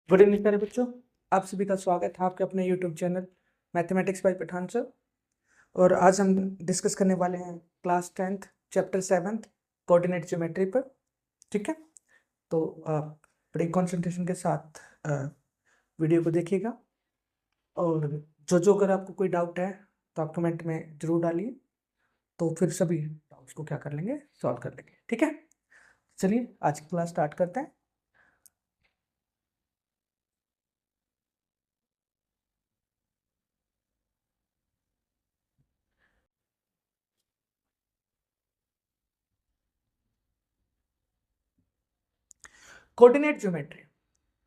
Good evening प्यारे बच्चों, आप सभी का स्वागत है आपके अपने YouTube channel mathematics by Pathan sir. और आज हम डिस्कस करने वाले हैं class 10th chapter 7th coordinate geometry पर। ठीक है, तो आप बड़े कंसंट्रेशन के साथ वीडियो को देखिएगा और जो अगर आपको कोई डाउट है तो आप कमेंट में ज़रूर डालिए, तो फिर सभी डाउट्स को क्या कर लेंगे, सॉल्व कर लेंगे। ठीक है, चलिए आज की क्लास स्टार्ट करते हैं। Coordinate geometry.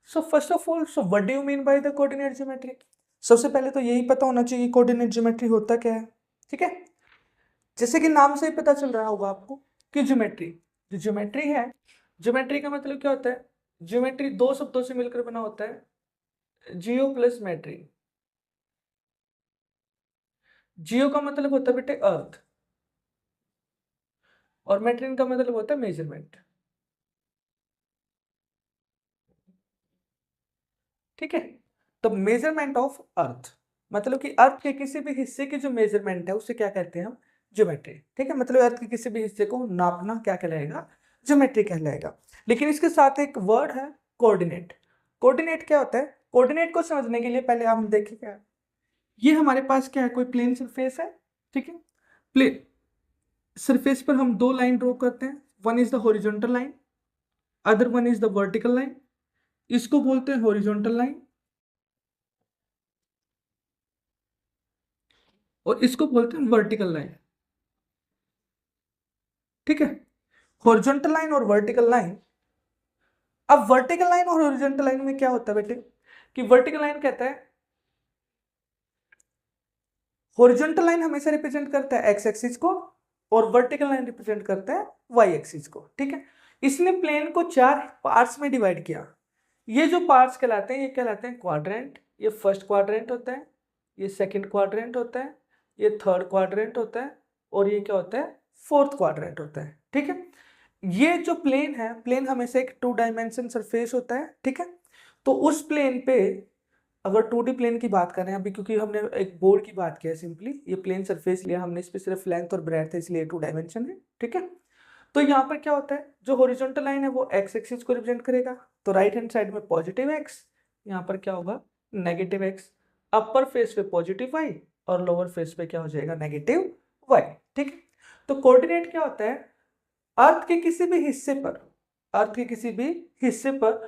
So first of all, so what do you mean by the coordinate geometry? सबसे पहले तो यही पता होना चाहिए कोऑर्डिनेट ज्योमेट्री होता क्या है। ठीक है, जैसे कि नाम से ही पता चल रहा होगा आपको कि ज्योमेट्री, जो ज्योमेट्री है, ज्योमेट्री का मतलब क्या होता है? ज्योमेट्री दो शब्दों से मिलकर बना होता है, जियो प्लस मेट्री। जियो का मतलब होता है बेटे अर्थ, और मेट्रिन का मतलब होता है मेजरमेंट। ठीक है, तो मेजरमेंट ऑफ अर्थ मतलब कि अर्थ के किसी भी हिस्से की जो मेजरमेंट है उसे क्या कहते हैं हम? ज्योमेट्री। ठीक है, मतलब अर्थ के किसी भी हिस्से को नापना क्या कहलाएगा? ज्योमेट्री कहलाएगा। लेकिन इसके साथ एक वर्ड है कोऑर्डिनेट। कोऑर्डिनेट क्या होता है? कोऑर्डिनेट को समझने के लिए पहले हम देखें क्या है। ये हमारे पास क्या है, कोई प्लेन सरफेस है। ठीक है, प्लेन सरफेस पर हम दो लाइन ड्रॉ करते हैं, one is the horizontal line, other one is the vertical line. इसको बोलते हैं हॉरिजॉन्टल लाइन और इसको बोलते हैं वर्टिकल लाइन। ठीक है, हॉरिजॉन्टल लाइन और वर्टिकल लाइन। अब वर्टिकल लाइन और हॉरिजॉन्टल लाइन में क्या होता है बेटे, कि वर्टिकल लाइन कहता है, हॉरिजॉन्टल लाइन हमेशा रिप्रेजेंट करता है एक्स एक्सिस को और वर्टिकल लाइन रिप्रेजेंट करता है वाई एक्सिस को। ठीक है, इसने प्लेन को चार पार्ट्स में डिवाइड किया। ये जो पार्ट्स कहलाते हैं ये कहलाते हैं क्वाड्रेंट। ये फर्स्ट क्वाड्रेंट होता है, ये सेकंड क्वाड्रेंट होता है, ये थर्ड क्वाड्रेंट होता है, और ये क्या होता है? फोर्थ क्वाड्रेंट होता है। ठीक है, ये जो प्लेन है, प्लेन हमेशा एक टू डायमेंशन सरफेस होता है। ठीक है, तो उस प्लेन पे अगर 2D प्लेन की बात करें अभी, क्योंकि हमने एक बोर्ड की बात की है, सिंपली ये प्लेन सरफेस लिया हमने, इस पे सिर्फ लेंथ और ब्रेड्थ है इसलिए 2 डायमेंशन है। ठीक है, तो यहाँ पर क्या होता है, जो हॉरिजॉन्टल लाइन है वो एक्स एक्सिस को रिप्रेजेंट करेगा, तो राइट हैंड साइड में पॉजिटिव एक्स, यहाँ पर क्या होगा? Negative X. अपर फेस पे पॉजिटिव वाई और लोअर फेस पे क्या हो जाएगा? Negative Y. ठीक है, तो कोऑर्डिनेट क्या होता है? अर्थ के किसी भी हिस्से पर, अर्थ के किसी भी हिस्से पर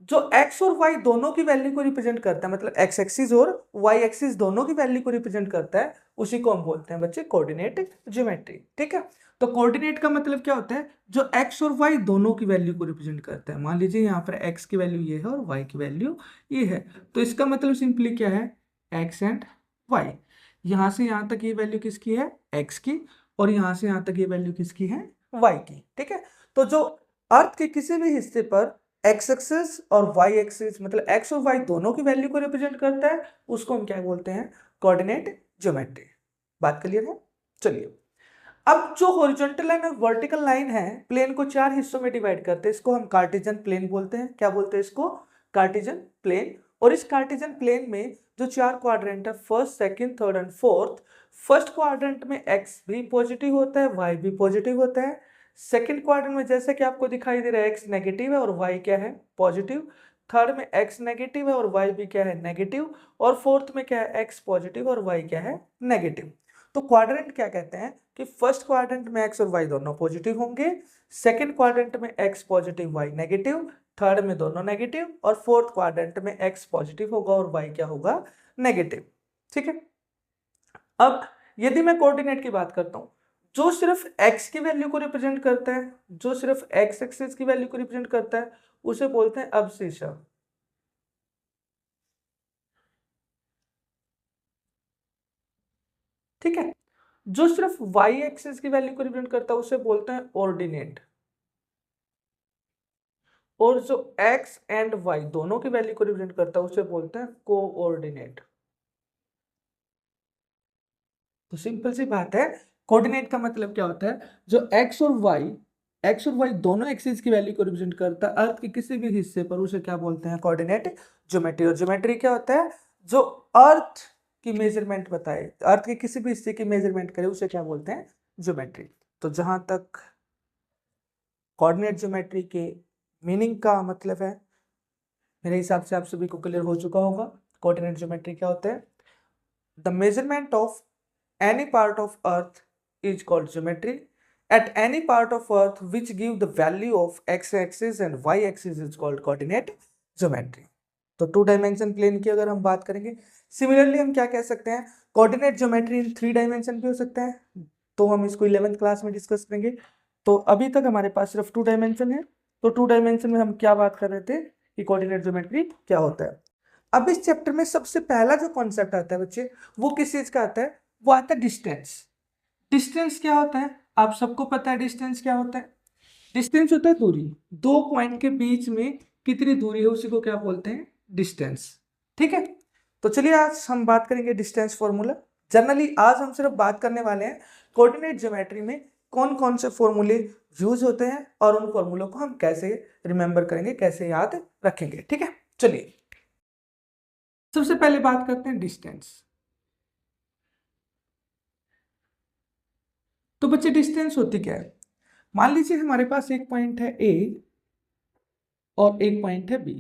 जो x और y दोनों की वैल्यू को रिप्रेजेंट करता है, मतलब x एक्सिस और y एक्सिस दोनों की वैल्यू को रिप्रेजेंट करता है, उसी को हम बोलते हैं बच्चे कोऑर्डिनेट ज्योमेट्री। ठीक है, तो कोऑर्डिनेट का मतलब क्या होता है? जो x और y दोनों की वैल्यू को रिप्रेजेंट करता है। मान लीजिए यहाँ पर x की वैल्यू ये है और y की वैल्यू ये है, तो इसका मतलब सिंपली क्या है? x and y। यहाँ से यहाँ तक ये वैल्यू किसकी है? x की, और यहाँ से यहाँ तक ये वैल्यू किसकी है? y की। ठीक है, तो जो अर्थ के किसी भी हिस्से पर एक्स एक्सिस और वाई एक्सिस, मतलब एक्स और वाई दोनों की वैल्यू को रिप्रेजेंट करता है, उसको हम क्या बोलते हैं? Coordinate geometry. बात क्लियर है? चलिए, अब जो हॉरिजॉन्टल लाइन और वर्टिकल लाइन है, प्लेन को चार हिस्सों में डिवाइड करते हैं, इसको हम कार्टेशियन प्लेन बोलते हैं। क्या बोलते हैं इसको? Cartesian plane. और इस कार्टेशियन प्लेन में जो चार क्वाड्रेंट है, first second third and fourth, first quadrant में एक्स भी पॉजिटिव होता है, वाई भी पॉजिटिव होता है। सेकंड क्वाड्रेंट में जैसे कि आपको दिखाई दे रहा है, एक्स नेगेटिव है और वाई क्या है? पॉजिटिव। थर्ड में एक्स नेगेटिव है और वाई भी क्या है? नेगेटिव। और फोर्थ में क्या है? एक्स पॉजिटिव और वाई क्या है? नेगेटिव। तो क्वाड्रेंट क्या कहते हैं कि फर्स्ट क्वाड्रेंट में एक्स और वाई दोनों पॉजिटिव होंगे, सेकंड क्वाड्रेंट में X positive Y negative, third में दोनों नेगेटिव, और फोर्थ क्वाड्रेंट में एक्स पॉजिटिव होगा और वाई क्या होगा? नेगेटिव। ठीक है, अब यदि मैं कोऑर्डिनेट की बात करता हूं, जो सिर्फ x की वैल्यू को रिप्रेजेंट करता है, जो सिर्फ x एक्सिस की वैल्यू को रिप्रेजेंट करता है, उसे बोलते हैं अब्सिशा। ठीक है, जो सिर्फ y एक्सिस की वैल्यू को रिप्रेजेंट करता है उसे बोलते हैं ऑर्डिनेट। और जो x एंड y दोनों की वैल्यू को रिप्रेजेंट करता है उसे बोलते हैं कोऑर्डिनेट। तो सिंपल सी बात है, कोऑर्डिनेट का मतलब क्या होता है? जो x और y एक्स और वाई दोनों एक्सिस की वैल्यू को रिप्रेजेंट करता है अर्थ के किसी भी हिस्से पर, उसे क्या बोलते हैं? Coordinate geometry. और ज्योमेट्री क्या होता है? जो अर्थ की मेजरमेंट बताए, अर्थ के किसी भी हिस्से की मेजरमेंट करे, उसे क्या बोलते हैं? ज्योमेट्री। तो जहां तक कोऑर्डिनेट ज्योमेट्री के मीनिंग का मतलब है, मेरे हिसाब से आप सभी को क्लियर हो चुका होगा। कोऑर्डिनेट ज्योमेट्री क्या होता है? The measurement of any part of earth is called geometry. At any part of earth which give the value of x-axis and y-axis is called coordinate geometry. तो टू डायमेंशन प्लेन की अगर हम बात करेंगे, similarly हम क्या कह सकते हैं? कोऑर्डिनेट ज्योमेट्री इन 3 डायमेंशन भी हो सकता है, तो हम इसको 11th क्लास में डिस्कस करेंगे। तो अभी तक हमारे पास सिर्फ 2 डायमेंशन है। तो 2 डायमेंशन में हम क्या बात कर रहे थे कि कोऑर्डिनेट ज्योमेट्री क्या होता है। अब इस चैप्टर में सबसे पहला जो कॉन्सेप्ट आता है बच्चे, वो किस चीज का आता है? वो आता है डिस्टेंस। डिस्टेंस क्या होता है? आप सबको पता है डिस्टेंस क्या होता है? डिस्टेंस होता है दूरी। दो पॉइंट के बीच में कितनी दूरी है उसी को क्या बोलते हैं? डिस्टेंस। ठीक है, तो चलिए आज हम बात करेंगे डिस्टेंस फॉर्मूला। जनरली आज हम सिर्फ बात करने वाले हैं कोऑर्डिनेट ज्योमेट्री में कौन कौन से फॉर्मूले यूज होते हैं और उन फॉर्मूलों को हम कैसे रिमेंबर करेंगे, कैसे याद रखेंगे। ठीक है, चलिए सबसे पहले बात करते हैं डिस्टेंस। तो बच्चे डिस्टेंस होती क्या है? मान लीजिए हमारे पास एक पॉइंट है ए और एक पॉइंट है बी।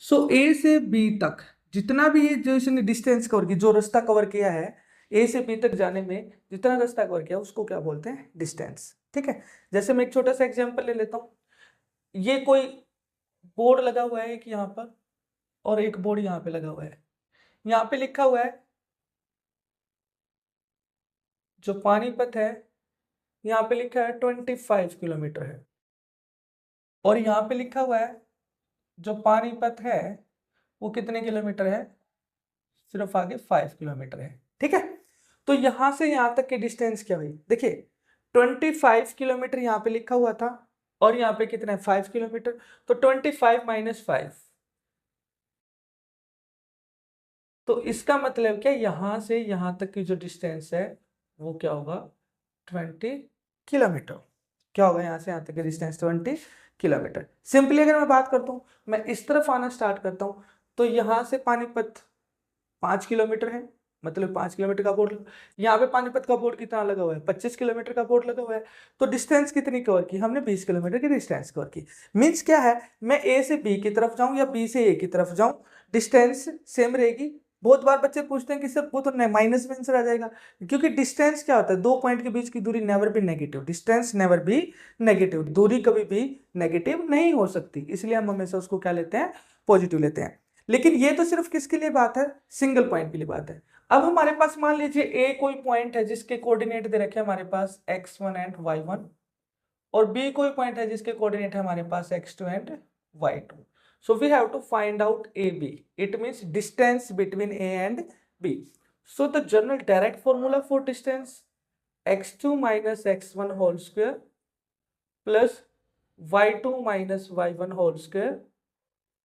सो ए से बी तक जितना भी ये जो इसने डिस्टेंस कवर की, जो रास्ता कवर किया है ए से बी तक जाने में, जितना रास्ता कवर किया उसको क्या बोलते हैं? डिस्टेंस। ठीक है, जैसे मैं एक छोटा सा एग्जांपल ले लेता हूँ। ये कोई बोर्ड लगा हुआ है एक यहाँ पर और एक बोर्ड यहाँ पे लगा हुआ है। यहाँ पे लिखा हुआ है जो पानीपत है, यहाँ पे लिखा है 25 किलोमीटर है, और यहाँ पे लिखा हुआ है जो पानीपत है वो कितने किलोमीटर है? सिर्फ आगे 5 किलोमीटर है। ठीक है, तो यहां से यहां तक की डिस्टेंस क्या हुई? देखिए 25 किलोमीटर यहाँ पे लिखा हुआ था और यहाँ पे कितना है? 5 किलोमीटर। तो 25 माइनस 5, तो इसका मतलब क्या? यहां से यहां तक की जो डिस्टेंस है वो क्या होगा? 20 किलोमीटर। क्या होगा? यहाँ से यहाँ तक की डिस्टेंस 20 किलोमीटर। सिंपली अगर मैं बात करता हूँ, मैं इस तरफ आना स्टार्ट करता हूँ, तो यहाँ से पानीपत 5 किलोमीटर है, मतलब 5 किलोमीटर का बोर्ड। यहाँ पे पानीपत का बोर्ड कितना लगा हुआ है? 25 किलोमीटर का बोर्ड लगा हुआ है। तो डिस्टेंस कितनी कवर की हमने? 20 किलोमीटर की डिस्टेंस कवर की। मीन्स क्या है, मैं ए से बी की तरफ जाऊं या बी से ए की तरफ जाऊं, डिस्टेंस सेम रहेगी। बहुत बार बच्चे पूछते हैं कि सर वो तो माइनस में आंसर आ जाएगा, क्योंकि डिस्टेंस क्या होता है? दो पॉइंट के बीच की दूरी never be negative, distance never be negative, दूरी कभी भी नेगेटिव नहीं हो सकती, इसलिए हम हमेशा उसको क्या लेते हैं? पॉजिटिव लेते हैं। लेकिन ये तो सिर्फ किसके लिए बात है? सिंगल पॉइंट के लिए बात है। अब हमारे पास मान लीजिए ए कोई पॉइंट है जिसके कोऑर्डिनेट दे रखे हैं हमारे पास x1 एंड y1, और बी कोई पॉइंट है जिसके कोऑर्डिनेट है हमारे पास x2 and y2। So we have to find out A B, it means distance between A and B. So the general direct formula for distance x2 minus x1 whole square plus y2 minus y1 whole square,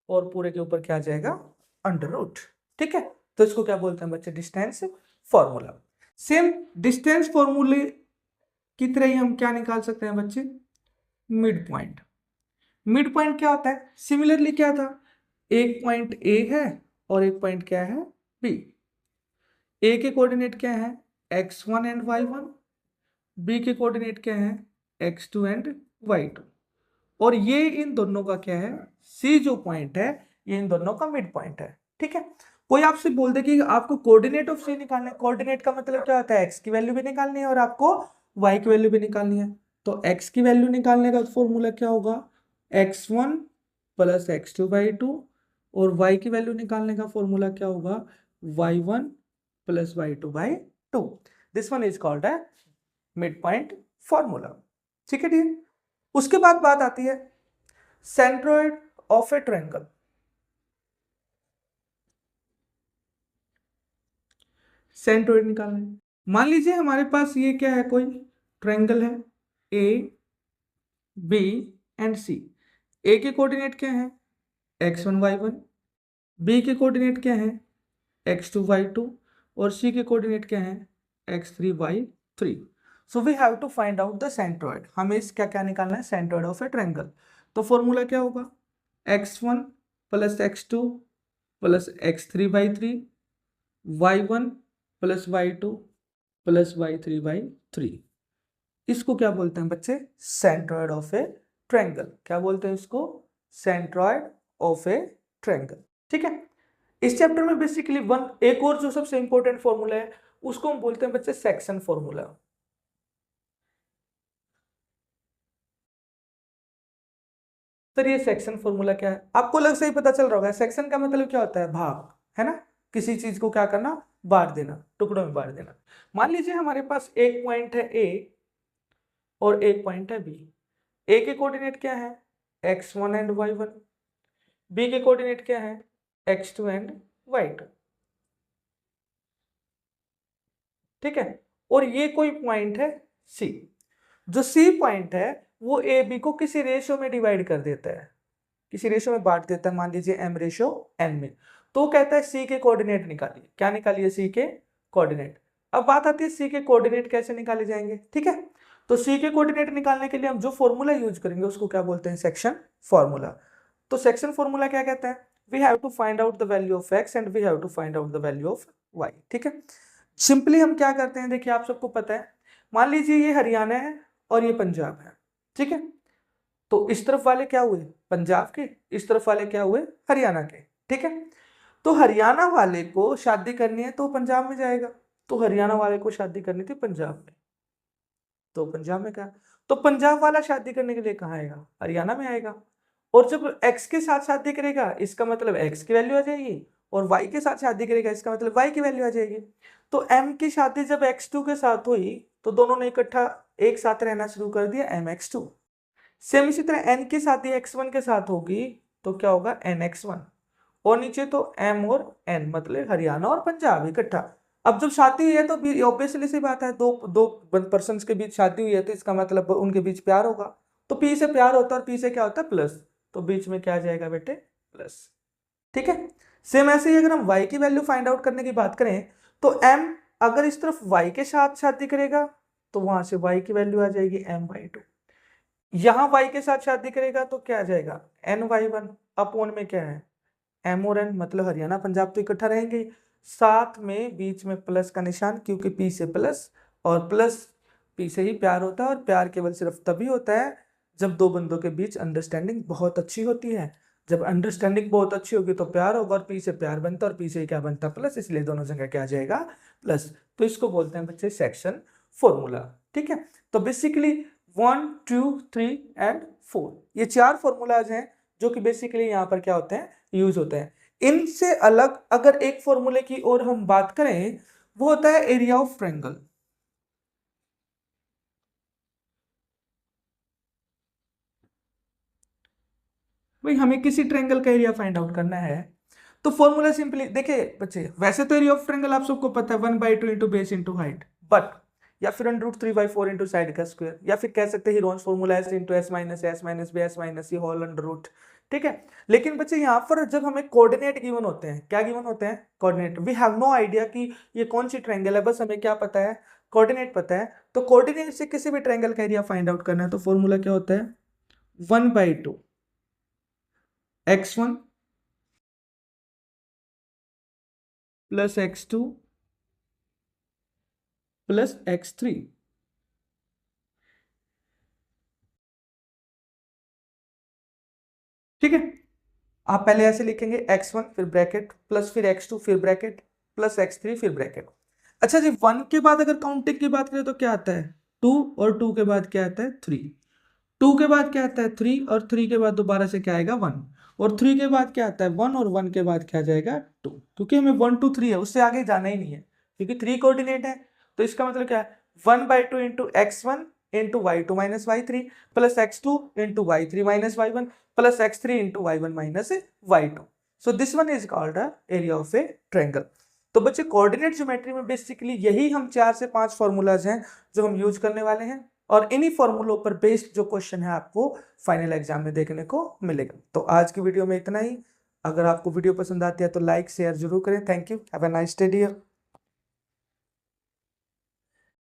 और पूरे के ऊपर क्या आ जाएगा? Under root. ठीक है, तो इसको क्या बोलते हैं बच्चे? Distance formula. सेम डिस्टेंस फॉर्मूले की तरह ही हम क्या निकाल सकते हैं बच्चे? Mid point. मिड पॉइंट क्या होता है? सिमिलरली क्या था, एक पॉइंट ए है और एक पॉइंट क्या है? बी। ए के कोऑर्डिनेट क्या है? x1 एंड y1, बी के कोऑर्डिनेट क्या है? x2 एंड y2, और ये इन दोनों का क्या है? सी जो पॉइंट है ये इन दोनों का मिड पॉइंट है। ठीक है, कोई आपसे बोल दे कि आपको कोऑर्डिनेट ऑफ सी निकालना है, कोऑर्डिनेट का मतलब क्या होता है? एक्स की वैल्यू भी निकालनी है और आपको वाई की वैल्यू भी निकालनी है। तो एक्स की वैल्यू निकालने का फॉर्मूला क्या होगा? x1 प्लस x2/2, और वाई की वैल्यू निकालने का फॉर्मूला क्या होगा? y1 plus y2/2। This one is called है मिड पॉइंट फॉर्मूला। ठीक है डियर, उसके बाद बात आती है centroid of a triangle. Centroid निकालना है। मान लीजिए हमारे पास ये क्या है? कोई ट्रायंगल है ए बी एंड सी। ए के कोऑर्डिनेट क्या है? x1 y1, बी के कोऑर्डिनेट क्या है? x2 y2, और सी के कोऑर्डिनेट क्या है? x3 y3। So we have to find out the centroid. हमें इसका क्या निकालना है, सेंट्रोइड ऑफ ए ट्रायंगल। तो फॉर्मूला क्या होगा, x1 plus x2 plus x3/3 y1 plus y2 plus y3/3। इसको क्या बोलते हैं बच्चे, सेंट्रोइड ऑफ ए ट्रायंगल। क्या बोलते हैं इसको, सेंट्रोइड ऑफ ए ट्रायंगल। ठीक है, इस चैप्टर में बेसिकली एक और जो सबसे इंपॉर्टेंट फॉर्मूला है उसको हम बोलते हैं बच्चे सेक्शन फॉर्मूला। सर ये सेक्शन फॉर्मूला क्या है, आपको लग से ही पता चल रहा होगा। सेक्शन का मतलब क्या होता है, भाग, है ना, किसी चीज को क्या करना, बांट देना, टुकड़ों में बांट देना। मान लीजिए हमारे पास एक पॉइंट है ए और एक पॉइंट है बी। ए के कोऑर्डिनेट क्या है, x1 एंड y1। बी के कोऑर्डिनेट क्या है, x2 एंड y2। ठीक है, और ये कोई पॉइंट है सी। जो सी पॉइंट है वो ए बी को किसी रेशियो में डिवाइड कर देता है, किसी रेशियो में बांट देता है, मान लीजिए m/n में। तो कहता है सी के कोऑर्डिनेट निकालिए। क्या निकालिए, सी के कोऑर्डिनेट। अब बात आती है सी के कोऑर्डिनेट कैसे निकाले जाएंगे। ठीक है, तो सी के कोऑर्डिनेट निकालने के लिए हम जो फॉर्मूला यूज करेंगे उसको क्या बोलते हैं, सेक्शन फॉर्मूला। तो सेक्शन फॉर्मूला क्या कहता है, we have to find out the value of x and we have to find out the value of y। ठीक है, सिंपली हम क्या करते हैं, देखिए आप सबको पता है, मान लीजिए ये हरियाणा है और ये पंजाब है। ठीक है, तो इस तरफ वाले क्या हुए, पंजाब के, इस तरफ वाले क्या हुए, हरियाणा के। ठीक है, तो हरियाणा वाले को शादी करनी है तो पंजाब में जाएगा, तो हरियाणा वाले को शादी करनी थी पंजाब में, तो पंजाब में क्या, तो पंजाब वाला शादी करने के लिए कहाँ आएगा, हरियाणा में आएगा। और जब x के साथ शादी करेगा इसका मतलब x की वैल्यू आ जाएगी, और y के साथ शादी करेगा इसका मतलब y की वैल्यू आ जाएगी। तो m की शादी जब x2 के साथ हुई तो दोनों ने इकट्ठा एक साथ रहना शुरू कर दिया, mx2। सेम इसी तरह n की शादी x1 के साथ होगी तो क्या होगा, nx1। और नीचे तो m और n मतलब हरियाणा और पंजाब इकट्ठा। अब जब शादी हुई है तो ऑब्वियसली सी बात है, दो दो पर्सन्स के बीच शादी हुई है तो इसका मतलब उनके बीच प्यार होगा। तो p से प्यार होता है और p से क्या होता है, प्लस, तो बीच में क्या आ जाएगा बेटे, प्लस। ठीक है, सेम ऐसे ही अगर हम y की वैल्यू फाइंड आउट करने की बात करें तो m अगर इस तरफ y के साथ शादी करेगा तो वहां से y की वैल्यू आ जाएगी m/2। यहां y के साथ शादी करेगा तो क्या आ जाएगा, n/1 अपॉन में क्या है, m और n, मतलब हरियाणा पंजाब तो इकट्ठा रहेंगे, साथ में बीच में प्लस का निशान, क्योंकि p से प्लस, और प्लस p से ही प्यार होता है, और प्यार केवल सिर्फ तभी होता है जब दो बंदों के बीच अंडरस्टैंडिंग बहुत अच्छी होती है। जब अंडरस्टैंडिंग बहुत अच्छी होगी तो प्यार होगा, और p से प्यार बनता है और p से ही क्या बनता है, प्लस, इसलिए दोनों जगह क्या आ जाएगा, प्लस। तो इसको बोलते हैं बच्चे सेक्शन फॉर्मूला। ठीक है, तो बेसिकली 1 2 3 एंड 4 ये चार फॉर्मूलाज हैं जो कि बेसिकली यहाँ पर क्या होते हैं, यूज होते हैं। इनसे अलग अगर एक फॉर्मूले की और हम बात करें वो होता है एरिया ऑफ ट्रायंगल। भाई हमें किसी ट्रायंगल का एरिया फाइंड आउट करना है तो फॉर्मूला सिंपली देखिए बच्चे, वैसे तो एरिया ऑफ ट्रायंगल आप सबको पता है 1/2 into base into height, but या फिर √3/4 इंटू साइड का स्क्वायर, या फिर कह सकते हैं Heron's formula S into S minus B S minus ये होल अंडर रूट। ठीक है, लेकिन बच्चे यहाँ पर जब हमें कोऑर्डिनेट गिवन होते हैं, क्या गिवन होते हैं, coordinate, we have no idea कि ये कौन सी ट्रायंगल है, बस हमें क्या पता है, कोऑर्डिनेट पता है। तो कोऑर्डिनेट से किसी भी ट्रायंगल का एरिया फाइंड आउट करना है तो फॉर्मूला क्या होता है, 1/2 x1 plus x2 plus x3। ठीक है, आप पहले ऐसे लिखेंगे x1 फिर ब्रैकेट प्लस फिर x2 फिर ब्रैकेट प्लस x3 फिर ब्रैकेट। अच्छा जी, 1 के बाद अगर काउंटिंग की बात करें तो क्या आता है 2, और 2 के बाद क्या आता है 3, 2 के बाद क्या आता है 3, और 3 के बाद दोबारा से क्या आएगा 1, और 3 के बाद क्या आता है 1, और 1 के बाद क्या जाएगा 2, क्योंकि हमें 1 2 3 है, उससे आगे जाना ही नहीं है क्योंकि 3 कोऑर्डिनेट है। तो इसका मतलब क्या है 1/2 into x1 into y2 minus y3 plus x2 into y3 minus y1 plus x3 into y1 minus y2। So this one is called the area of a triangle. तो बच्चे कोऑर्डिनेट ज्योमेट्री में basically यही हम 4 से 5 formulas हैं जो हम use करने वाले हैं, और इन्हीं फॉर्मूलों पर बेस्ड जो क्वेश्चन है आपको फाइनल एग्जाम में देखने को मिलेगा। तो आज की वीडियो में इतना ही। अगर आपको वीडियो पसंद आती है तो लाइक शेयर जरूर करें। Thank you, have a nice day dear.